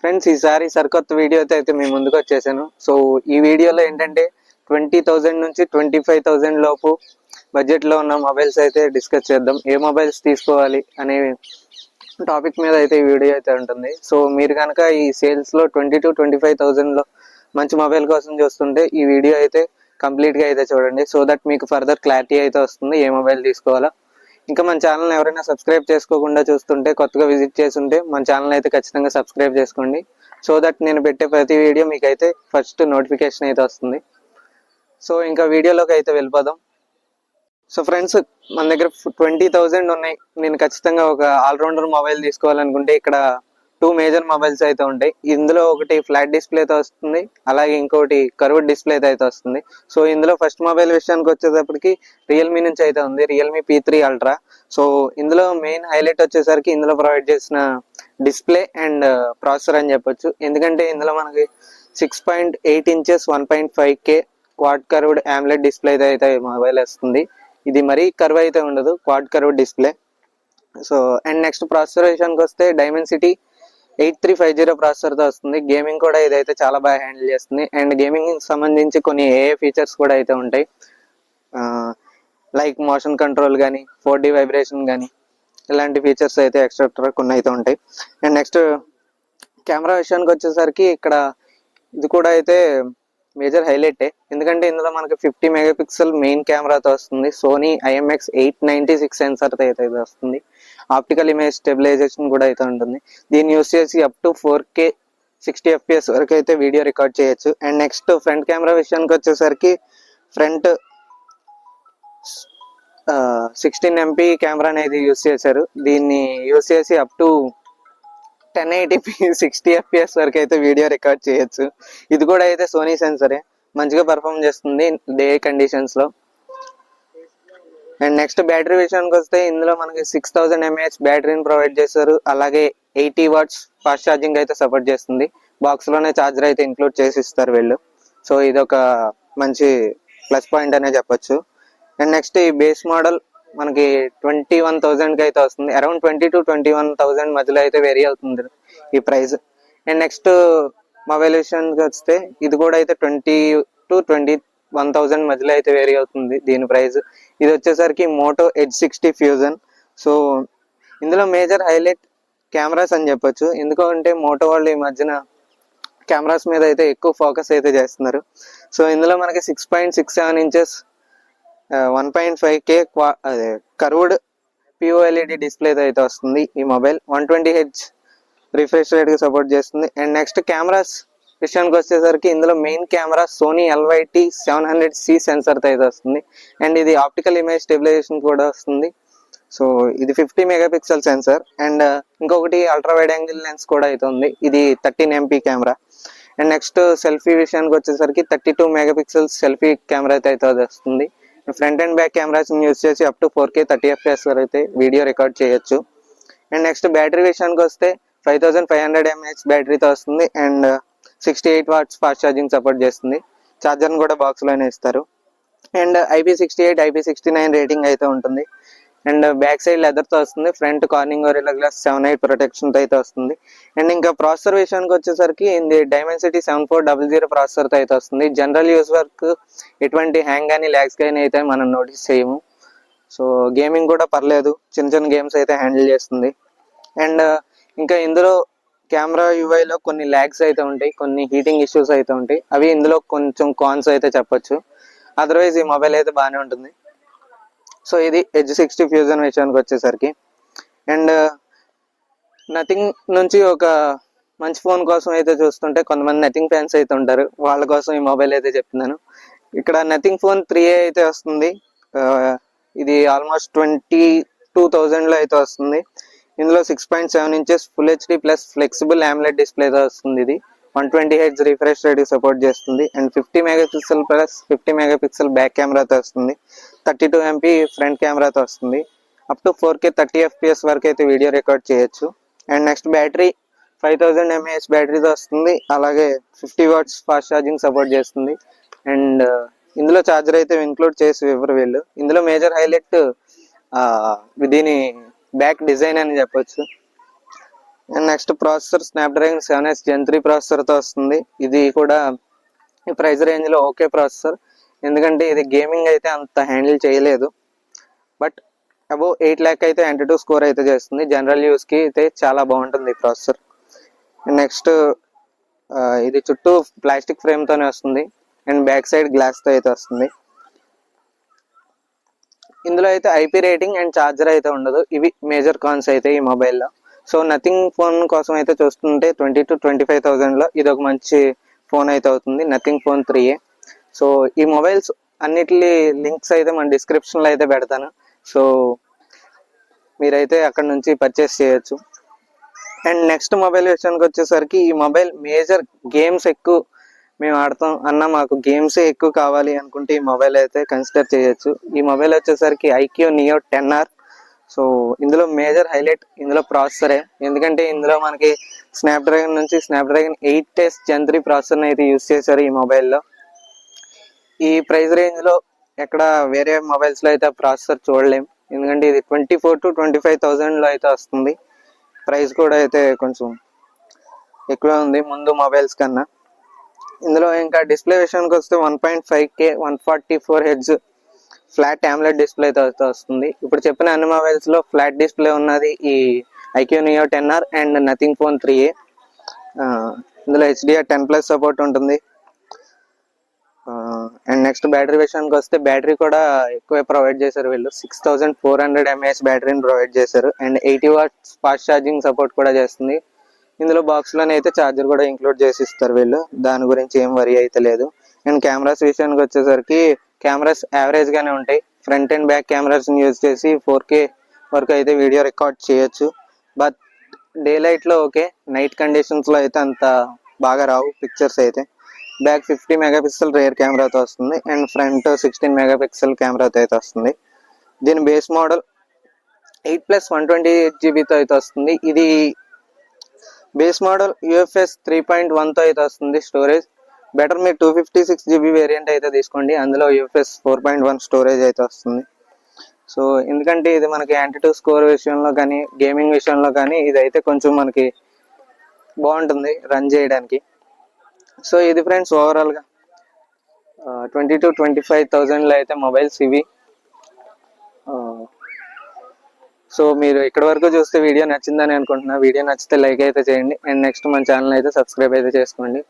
Friends, ఈసారి సరికొత్త వీడియోతో అయితే మేము ముందుకు వచ్చేసాను. సో ఈ వీడియోలో ఏంటంటే 20,000 నుంచి 25,000 లోపు బడ్జెట్లో ఉన్న మొబైల్స్ అయితే డిస్కస్ చేద్దాం. ఏ మొబైల్స్ తీసుకోవాలి అనే టాపిక్ మీద అయితే ఈ వీడియో అయితే ఉంటుంది. సో మీరు కనుక ఈ సేల్స్లో 20,000 to 25,000లో మంచి మొబైల్ కోసం చూస్తుంటే ఈ వీడియో అయితే కంప్లీట్గా అయితే చూడండి. సో దట్ మీకు ఫర్దర్ క్లారిటీ అయితే వస్తుంది ఏ మొబైల్ తీసుకోవాలో. ఇంకా మన ఛానల్ ఎవరైనా సబ్స్క్రైబ్ చేసుకోకుండా చూస్తుంటే, కొత్తగా విజిట్ చేస్తుంటే మన ఛానల్ అయితే ఖచ్చితంగా సబ్స్క్రైబ్ చేసుకోండి. సో దట్ నేను పెట్టే ప్రతి వీడియో మీకు అయితే ఫస్ట్ నోటిఫికేషన్ అయితే వస్తుంది. సో ఇంకా వీడియోలోకి అయితే వెళ్ళిపోదాం. సో ఫ్రెండ్స్, మన దగ్గర 20,000 ఉన్నాయి. నేను ఖచ్చితంగా ఒక ఆల్రౌండర్ మొబైల్ తీసుకోవాలనుకుంటే ఇక్కడ 2 మేజర్ మొబైల్స్ అయితే ఉంటాయి. ఇందులో ఒకటి ఫ్లాట్ డిస్ప్లేతో వస్తుంది, అలాగే ఇంకోటి కర్వ్డ్ డిస్ప్లేతో అయితే వస్తుంది. సో ఇందులో ఫస్ట్ మొబైల్ విషయానికి వచ్చేటప్పటికి రియల్మీ నుంచి అయితే ఉంది, రియల్మీ P3 Ultra. సో ఇందులో మెయిన్ హైలైట్ వచ్చేసరికి ఇందులో ప్రొవైడ్ చేసిన డిస్ప్లే అండ్ ప్రాసెసర్ అని చెప్పొచ్చు. ఎందుకంటే ఇందులో మనకి 6.8 inches 1.5K quad curved AMOLED display అయితే మొబైల్ వస్తుంది. ఇది మరీ కర్వ్ అయితే ఉండదు, quad curved display. So and next processor విషయానికి వస్తే డైమెన్సిటీ 8350 ప్రాసెసర్తో వస్తుంది. గేమింగ్ కూడా ఇదైతే చాలా బాగా హ్యాండిల్ చేస్తుంది. అండ్ గేమింగ్ సంబంధించి కొన్ని AI ఫీచర్స్ కూడా అయితే ఉంటాయి, లైక్ మోషన్ కంట్రోల్ కానీ 4D వైబ్రేషన్ కానీ ఇలాంటి ఫీచర్స్ అయితే ఎక్స్ట్రా కొన్ని అయితే ఉంటాయి. అండ్ నెక్స్ట్ కెమెరా విషయానికి వచ్చేసరికి ఇక్కడ ఇది కూడా అయితే మేజర్ హైలైటే. ఎందుకంటే ఇందులో మనకి 50 మెగాపిక్సెల్ మెయిన్ కెమెరాతో వస్తుంది. సోనీ IMX896 సెన్సార్తో అయితే వస్తుంది. ఆప్టికల్ ఇమేజ్ స్టెబిలైజేషన్ కూడా అయితే ఉంటుంది. దీన్ని యూస్ చేసి అప్ టు 4K 60 FPS వరకు అయితే వీడియో రికార్డ్ చేయొచ్చు. అండ్ నెక్స్ట్ ఫ్రంట్ కెమెరా విషయానికి వచ్చేసరికి ఫ్రంట్ 16 MP కెమెరా అనేది యూస్ చేశారు. దీన్ని యూస్ చేసి అప్ టు 1080p 60 FPS వరకు అయితే వీడియో రికార్డ్ చేయొచ్చు. ఇది కూడా అయితే సోనీ సెన్సరే, మంచిగా పర్ఫామ్ చేస్తుంది డే కండిషన్స్ లో. అండ్ నెక్స్ట్ బ్యాటరీ విషయానికి వస్తే ఇందులో మనకి 6000 mAh బ్యాటరీని ప్రొవైడ్ చేశారు. అలాగే 80 watts ఫాస్ట్ ఛార్జింగ్ అయితే సపోర్ట్ చేస్తుంది. బాక్స్ లోనే ఛార్జర్ అయితే ఇంక్లూడ్ చేసి ఇస్తారు వీళ్ళు. సో ఇది ఒక మంచి ప్లస్ పాయింట్ అనే చెప్పొచ్చు. అండ్ నెక్స్ట్ ఈ బేస్ మోడల్ మనకి 21,000కి అయితే వస్తుంది. అరౌండ్ 20 to 21,000 మధ్యలో అయితే వేరీ అవుతుంది ఈ ప్రైస్. అండ్ నెక్స్ట్ మొబైల్ విషయానికి వస్తే ఇది కూడా అయితే 20 to 21,000 మధ్యలో అయితే వేరీ అవుతుంది దీని ప్రైస్. ఇది వచ్చేసరికి మోటో Edge 60 ఫ్యూజన్. సో ఇందులో మేజర్ హైలైట్ కెమెరాస్ అని చెప్పొచ్చు. ఎందుకంటే మోటో వాళ్ళు ఈ మధ్యన కెమెరాస్ మీద అయితే ఎక్కువ ఫోకస్ అయితే చేస్తున్నారు. సో ఇందులో మనకి 6.67 ఇంచెస్ 1.5K అదే కర్వ్డ్ POLED డిస్ప్లేతో అయితే వస్తుంది ఈ మొబైల్. 120Hz రిఫ్రెష్ రేట్ కి సపోర్ట్ చేస్తుంది. అండ్ నెక్స్ట్ కెమెరాస్ విషయానికి వచ్చేసరికి ఇందులో main camera Sony LYT 700C సెన్సర్తో అయితే వస్తుంది. అండ్ ఇది ఆప్టికల్ ఇమేజ్ స్టెబిలైజేషన్ కూడా వస్తుంది. సో ఇది 50 మెగాపిక్సెల్ సెన్సర్. అండ్ ఇంకొకటి అల్ట్రా వైడ్ యాంగిల్ లెన్స్ కూడా అయితే ఉంది. ఇది 13 MP camera. And next selfie విషయానికి వచ్చేసరికి 32 మెగాపిక్సెల్ సెల్ఫీ కెమెరా అయితే వస్తుంది. Front and back cameras use చేసి అప్ టు 4K 30 FPS వరకు అయితే వీడియో రికార్డ్ చేయొచ్చు. అండ్ నెక్స్ట్ బ్యాటరీ విషయానికి వస్తే 5500 mAh బ్యాటరీతో వస్తుంది. And 68 watts fast charging support చేస్తుంది. ఛార్జర్ని కూడా బాక్స్లోనే ఇస్తారు. అండ్ IP68 IP69 రేటింగ్ అయితే ఉంటుంది. అండ్ బ్యాక్ సైడ్ లెదర్తో వస్తుంది. ఫ్రంట్ కార్నింగ్ గొరిల్లా గ్లాస్ 7.8 ప్రొటెక్షన్తో అయితే వస్తుంది. అండ్ ఇంకా ప్రాసెసర్ విషయానికి వచ్చేసరికి ఇది డైమెన్సిటీ 7400 ప్రాసెసర్తో అయితే వస్తుంది. జనరల్ యూజ్ వర్క్ ఎటువంటి హ్యాంగ్ కానీ ల్యాగ్స్ కానీ అయితే మనం నోటీస్ చేయము. సో గేమింగ్ కూడా పర్లేదు, చిన్న చిన్న గేమ్స్ అయితే హ్యాండిల్ చేస్తుంది. అండ్ ఇంకా ఇందులో కెమెరా యూఐలో కొన్ని ల్యాగ్స్ అయితే ఉంటాయి, కొన్ని హీటింగ్ ఇష్యూస్ అయితే ఉంటాయి. అవి ఇందులో కొంచెం కాన్స్ అయితే చెప్పొచ్చు. అదర్వైజ్ ఈ మొబైల్ అయితే బాగానే ఉంటుంది. సో ఇది Edge 60 ఫ్యూజన్ విషయానికి వచ్చేసరికి. అండ్ నథింగ్ నుంచి ఒక మంచి ఫోన్ కోసం అయితే చూస్తుంటే కొంతమంది నథింగ్ ఫ్యాన్స్ అయితే ఉంటారు, వాళ్ళ కోసం ఈ మొబైల్ అయితే చెప్తున్నాను. ఇక్కడ నథింగ్ ఫోన్ 3A అయితే వస్తుంది. ఇది ఆల్మోస్ట్ 22,000లో అయితే వస్తుంది. ఇందులో 6.7 inches full HD plus flexible AMOLED డిస్ప్లేతో వస్తుంది. ఇది 120Hz రిఫ్రెష్ రేట్ సపోర్ట్ చేస్తుంది. And 50 megapixel plus 50 megapixel back కెమెరాతో వస్తుంది. 32 MP ఫ్రంట్ కెమెరాతో వస్తుంది. అప్ టు 4K 30 FPS వరకు అయితే వీడియో రికార్డ్ చేయొచ్చు. అండ్ నెక్స్ట్ బ్యాటరీ 5000 mAh బ్యాటరీతో వస్తుంది. అలాగే 50 watts ఫాస్ట్ ఛార్జింగ్ సపోర్ట్ చేస్తుంది. అండ్ ఇందులో ఛార్జర్ అయితే ఇంక్లూడ్ చేసి ఇవ్వరు వీళ్ళు. ఇందులో మేజర్ హైలైట్ దీని బ్యాక్ డిజైన్ అని చెప్పొచ్చు. And next processor Snapdragon 7S Gen 3 ప్రాసెసర్తో వస్తుంది. ఇది కూడా ఈ ప్రైస్ రేంజ్లో ఓకే ప్రాసెసర్, ఎందుకంటే ఇది గేమింగ్ అయితే అంత హ్యాండిల్ చేయలేదు. బట్ అబౌవ్ 8 lakh అయితే Antutu స్కోర్ అయితే చేస్తుంది. జనరల్ యూస్కి అయితే చాలా బాగుంటుంది ఈ ప్రాసెసర్. నెక్స్ట్ ఇది చుట్టూ ప్లాస్టిక్ ఫ్రేమ్తోనే వస్తుంది అండ్ బ్యాక్ సైడ్ గ్లాస్తో అయితే వస్తుంది. ఇందులో అయితే ఐపీ రేటింగ్ అండ్ ఛార్జర్ అయితే ఉండదు. ఇవి మేజర్ కాన్స్ అయితే ఈ మొబైల్లో. సో నథింగ్ ఫోన్ కోసం అయితే చూస్తుంటే 20 to 25,000లో ఇది ఒక మంచి ఫోన్ అయితే అవుతుంది, నథింగ్ ఫోన్ 3A. సో ఈ మొబైల్స్ అన్నిటి లింక్స్ అయితే మన డిస్క్రిప్షన్లో అయితే పెడతాను. సో మీరైతే అక్కడ నుంచి పర్చేస్ చేయొచ్చు. అండ్ నెక్స్ట్ మొబైల్ విషయానికి వచ్చేసరికి ఈ మొబైల్ మేజర్ గేమ్స్ ఎక్కువ మేము ఆడతాం అన్న, మాకు గేమ్సే ఎక్కువ కావాలి అనుకుంటే ఈ మొబైల్ అయితే కన్సిడర్ చేయొచ్చు. ఈ మొబైల్ వచ్చేసరికి IQ Neo 10R. సో ఇందులో మేజర్ హైలైట్ ఇందులో ప్రాసెసరే, ఎందుకంటే ఇందులో మనకి స్నాప్డ్రాగన్ నుంచి స్నాప్డ్రాగన్ 8S Gen 3 ప్రాసెసర్ని అయితే యూస్ చేశారు ఈ మొబైల్లో. ఈ ప్రైస్ రేంజ్లో ఎక్కడ వేరే మొబైల్స్లో అయితే ప్రాసెసర్ చూడలేం, ఎందుకంటే ఇది 24 to 25,000లో అయితే వస్తుంది. ప్రైస్ కూడా అయితే కొంచెం ఎక్కువే ఉంది ముందు మొబైల్స్ కన్నా. ఇందులో ఇంకా డిస్ప్లే విషయానికి వస్తే 1.5K 144Hz flat AMOLED display అయితే వస్తుంది. ఇప్పుడు చెప్పిన అన్ని మొబైల్స్లో ఫ్లాట్ డిస్ప్లే ఉన్నది ఈ IQ Neo 10R and nothing phone 3A. ఇందులో HDR10+ సపోర్ట్ ఉంటుంది. అండ్ నెక్స్ట్ బ్యాటరీ విషయానికి వస్తే బ్యాటరీ కూడా ఎక్కువే ప్రొవైడ్ చేశారు వీళ్ళు. 6400 mAh బ్యాటరీని ప్రొవైడ్ చేశారు and 80 watts fast charging support కూడా చేస్తుంది. ఇందులో బాక్స్లోనే అయితే ఛార్జర్ కూడా ఇంక్లూడ్ చేసి ఇస్తారు వీళ్ళు, దాని గురించి ఏం వరీ అయితే లేదు. అండ్ కెమెరాస్ విషయానికి వచ్చేసరికి కెమెరాస్ యావరేజ్గానే ఉంటాయి. ఫ్రంట్ అండ్ బ్యాక్ కెమెరాస్ని యూజ్ చేసి 4K వరకు అయితే వీడియో రికార్డ్ చేయొచ్చు. బట్ డే లైట్లో ఓకే, నైట్ కండిషన్స్లో అయితే అంత బాగా రావు పిక్చర్స్ అయితే. బ్యాక్ 50 మెగాపిక్సెల్ రేర్ కెమెరాతో వస్తుంది అండ్ ఫ్రంట్ 16 మెగాపిక్సెల్ కెమెరాతో అయితే వస్తుంది. దీని బేస్ మోడల్ 8+ 128GB అయితే వస్తుంది. ఇది బేస్ మోడల్ UFS 3.1తో అయితే వస్తుంది. స్టోరేజ్ బెటర్ మీరు 256GB వేరియంట్ అయితే తీసుకోండి, అందులో UFS 4.1 స్టోరేజ్ అయితే వస్తుంది. సో ఎందుకంటే ఇది మనకి Antutu స్కోర్ విషయంలో కానీ గేమింగ్ విషయంలో కానీ ఇదైతే కొంచెం మనకి బాగుంటుంది రన్ చేయడానికి. సో ఇది ఫ్రెండ్స్ ఓవరాల్గా 20 to 25,000లో అయితే మొబైల్స్ ఇవి. సో మీరు ఇక్కడి వరకు చూస్తే వీడియో నచ్చిందని అనుకుంటున్నా. వీడియో నచ్చితే లైక్ అయితే చేయండి అండ్ నెక్స్ట్ మన ఛానల్ అయితే సబ్స్క్రైబ్ అయితే చేసుకోండి.